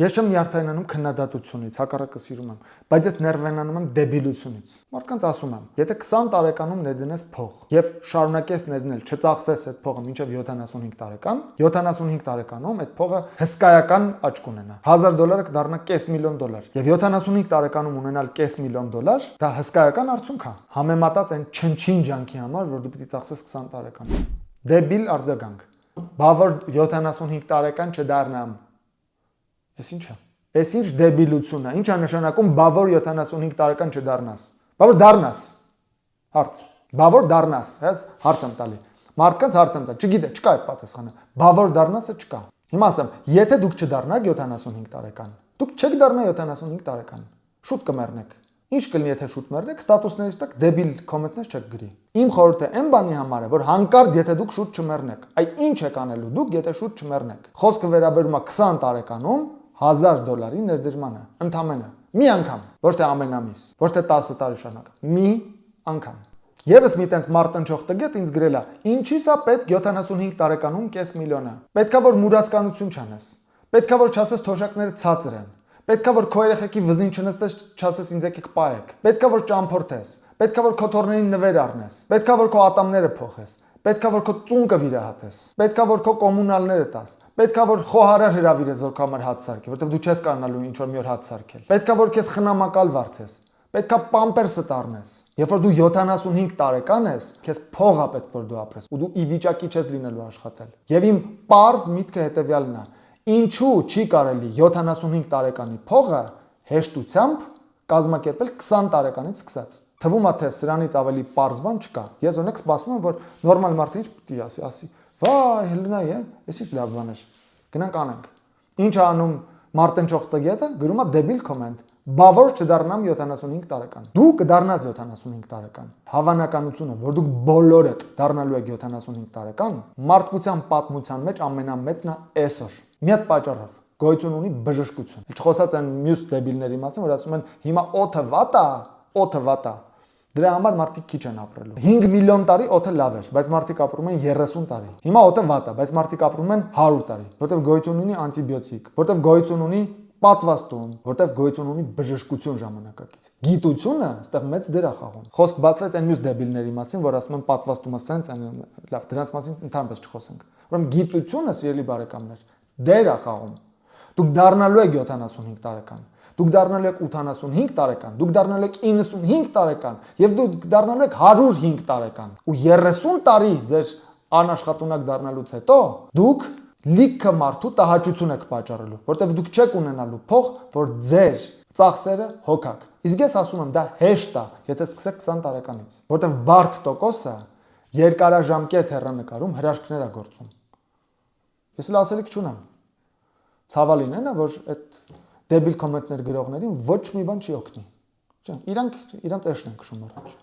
Ես չեմ նյարդայնանում քննադատությունից, հակառակը սիրում եմ, բայց ես ներվենանում եմ դեբիլությունից։ Մարդկանց ասում եմ, եթե 20 տարեկանում ներդնես փող եւ շարունակես ներդնել, չծախսես այդ փողը մինչեւ 75 տարեկան, 75 տարեկանում այդ փողը հսկայական աճ կունենա։ $1000 կդառնա $500,000 եւ 75 տարեկանում ունենալ $500,000 դա հսկայական արդյունք է։ Համեմատած այն չնչին ջանքի համար, որ դու պիտի ծախսես 20 տարեկանում։ Դեբիլ արձագանք։ Բավար 75 տարեկան չդառնամ։ Ես ինչ է։ Ես ինչ դեբիլություն է։ Ինչ է նշանակում բավոր 75 տարեկան չդառնաս։ Բավոր դառնաս։ Հարց։ Բավոր դառնաս, հես հարց եմ տալի։ Մարդկանց հարց եմ տալի, չգիտե, չկա այդ պատասխանը։ Բավոր դառնասը չկա։ Հիմա ասեմ, եթե դուք չդառնաք 75 տարեկան, դուք չեք դառնա 75 տարեկան։ Շուտ կմեռնեք։ Ինչ կլինի, եթե շուտ մեռնեք, ստատուսներից տակ դեբիլ կոմենտներ չեք գրի։ Իմ խորհուրդը այն բանի համար է, որ հանկարծ եթե դուք շուտ չմեռնեք, այ ինչ եք անելու դուք, եթե շուտ չմեռնեք։ Խոսքը վերաբերում է 20 տարեկանում $1000 ներդրմանը, ընդամենը, մի անգամ, ոչ թե ամեն ամիս, ոչ թե 10 տարի շարունակ, մի անգամ։ Եվս մի տենց մարտնչող տգետ ինձ գրել է, ինչի՞ս է պետք 75 տարեկանում $500,000։ Պետքա որ մուրացկանություն չանես։ Պետքա որ չասես թոշակները ցածր են։ Պետքա որ քո երեխեքի վզին չնստես, չասես ինձ եկեք պայեք։ Պետքա որ ճամփորդես։ Պետքա որ քո թորներին նվեր առնես։ Պետքա որ քո ատամները փոխես։ Պետքա որ քո ծունկը վիրահատես։ Պետքա որ քո կոմունալները տաս։ Պետքա որ խոհարար հրավիրես որ քո համար հաց սարքի, որովհետև դու չես կարողանալու ինչ որ մի օր հաց սարքել։ Պետքա որ քեզ խնամակալ վարձես։ Պետքա պամպերսը տառնես։ Երբ որ դու 75 տարեկան ես, քեզ փող է պետք որ դու ապրես, ու դու ի վիճակի չես լինելու աշխատել։ Եվ իմ պարզ միտքը հետևյալն է. ինչու չի կարելի 75 տարեկանի փողը հեշտությամբ կազմակերպել 20 տարեկանից սկսած։ Թվում է թե սրանից ավելի պարզ բան չկա։ Ես օրինակ սպասում եմ որ նորմալ մարդը ինչ պիտի ասի, վայ, հելնայ է, էսի լավ բան է։ Գնանք անենք։ Ինչ է անում մարտնչող տգետը, գրում է դեբիլ կոմենտ։ Բավոր չդառնամ 75 տարեկան։ Դու կդառնաս 75 տարեկան։ Հավանականությունը, որ դուք բոլորդ դառնալու եք 75 տարեկան, մարդկության պատմության մեջ ամենամեծն է այսօր։ Մի հատ պատճառով գոյություն ունի բժշկություն։ Չխոսած են մյուս դեբիլների մասին, որ ասում են հիմա օդը վատ է։ Դրա համար մարդիկ քիչ են ապրելու։ 5 միլիոն տարի օդը լավ էր, բայց մարդիկ ապրում են 30 տարի։ Հիմա օդը վատ է, բայց մարդիկ ապրում են 100 տարի, որտեղ գոյություն ունի անտիբիոտիկ, որտեղ գոյություն ունի պատվաստուն, որտեղ գոյություն ունի բժշկություն ժամանակակից։ Գիտությունը այստեղ մեծ դեր է խաղում։ Խոսք բացվեց այն մյուս դեբիլների մասին, որ ասում են պատվաստումը սենց են, լավ, դրանց մասին ընդհանրապես չխոսենք։ Ուրեմն գիտությունը, սիրելի բարեկամներ, դեր է խաղում։ Դուք դառնալու եք 75 տարեկան, դուք դառնալու եք 85 տարեկան, դուք դառնալու եք 95 տարեկան եւ դուք դառնալու եք 105 տարեկան։ Ու 30 տարի ձեր անաշխատունակ դառնալուց հետո դուք լիքը մարդու տհաճություն եք պատճառելու, որտեղ դուք չեք ունենալու փող, որ ձեր ծախսերը հոգաք։ Իսկ ես ասում եմ, դա հեշտ է, եթե սկսեք 20 տարեկանից, որտեղ բարդ տոկոսը երկարաժամկետ հեռանկարում հրաշքներ է գործում։ Ես էլ ասելիք չունեմ։ Ցավալին է, որ այդ դեբիլ կոմենտներ գրողներին ոչ մի բան չի օգնի։ Իրանք իրանց էշն են քշում առաջ։